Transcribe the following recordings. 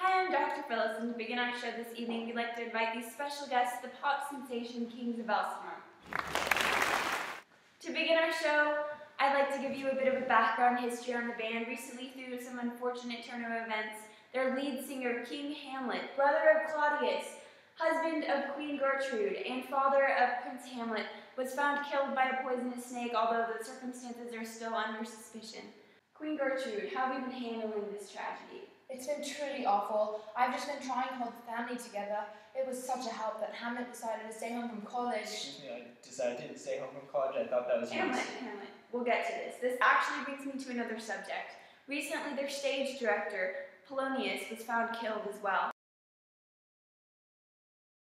Hi, I'm Dr. Phyllis, and to begin our show this evening, we'd like to invite these special guests, the pop sensation Kings of Elsinore. To begin our show, I'd like to give you a bit of a background history on the band. Recently, through some unfortunate turn of events, their lead singer, King Hamlet, brother of Claudius, husband of Queen Gertrude, and father of Prince Hamlet, was found killed by a poisonous snake, although the circumstances are still under suspicion. Queen Gertrude, how have you been handling this tragedy? It's been truly awful. I've just been trying to hold the family together. It was such a help that Hamlet decided to stay home from college. Excuse me, I decided to stay home from college. I thought that was Hamlet. We'll get to this. This actually brings me to another subject. Recently, their stage director, Polonius, was found killed as well.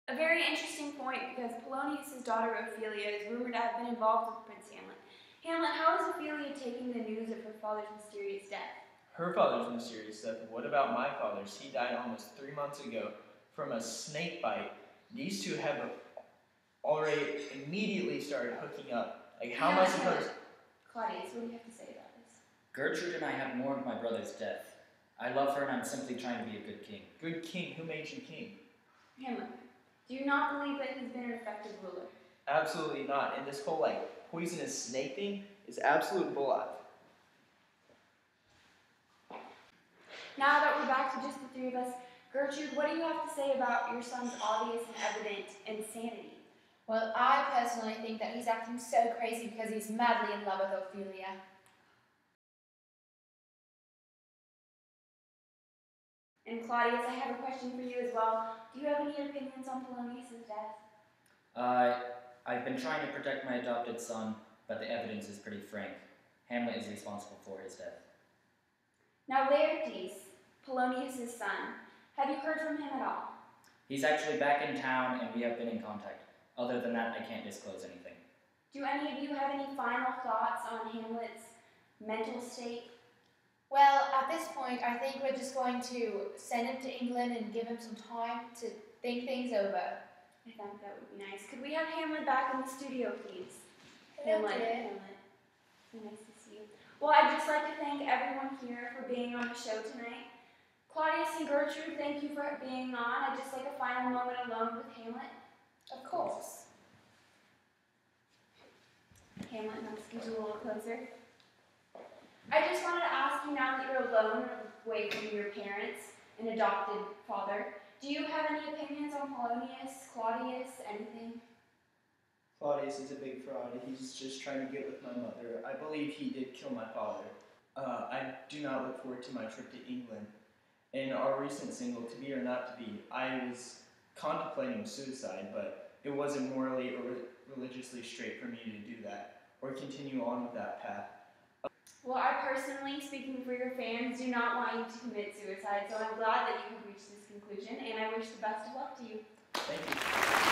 A very interesting point, because Polonius' daughter Ophelia is rumored to have been involved with Prince Hamlet. Hamlet, how is Ophelia taking the news of her father's mysterious death? Her father's mysterious death. What about my father's? He died almost 3 months ago from a snake bite. These two have already immediately started hooking up. Like, how am I supposed... Claudius, what do you have to say about this? Gertrude and I have mourned my brother's death. I love her and I'm simply trying to be a good king. Good king? Who made you king? Hamlet, do you not believe that he's been an effective ruler? Absolutely not. And this whole, poisonous snake thing is absolute bull. Now that we're back to just the three of us, Gertrude, what do you have to say about your son's obvious and evident insanity? Well, I personally think that he's acting so crazy because he's madly in love with Ophelia. And Claudius, I have a question for you as well. Do you have any opinions on Polonius' death? I've been trying to protect my adopted son, but the evidence is pretty frank. Hamlet is responsible for his death. Now Laertes, Polonius' son, have you heard from him at all? He's actually back in town and we have been in contact. Other than that, I can't disclose anything. Do any of you have any final thoughts on Hamlet's mental state? Well, at this point, I think we're just going to send him to England and give him some time to think things over. I think that would be nice. Could we have Hamlet back in the studio, please? Hamlet. So nice to see you. Well, I'd just like to thank everyone here for being on the show tonight. Claudius and Gertrude, thank you for being on. I'd just like a final moment alone with Hamlet. Of course. Hamlet, let's get you a little closer. I just wanted to ask you, now that you're alone, away from your parents and adopted father, do you have any opinions on Polonius, Claudius, anything? Claudius is a big fraud. He's just trying to get with my mother. I believe he did kill my father. I do not look forward to my trip to England. In our recent single, To Be or Not to Be, I was contemplating suicide, but it wasn't morally or religiously straight for me to do that, or continue on with that path. Well, I personally, speaking for your fans, do not want you to commit suicide, so I'm glad that you have reached this conclusion, and I wish the best of luck to you. Thank you.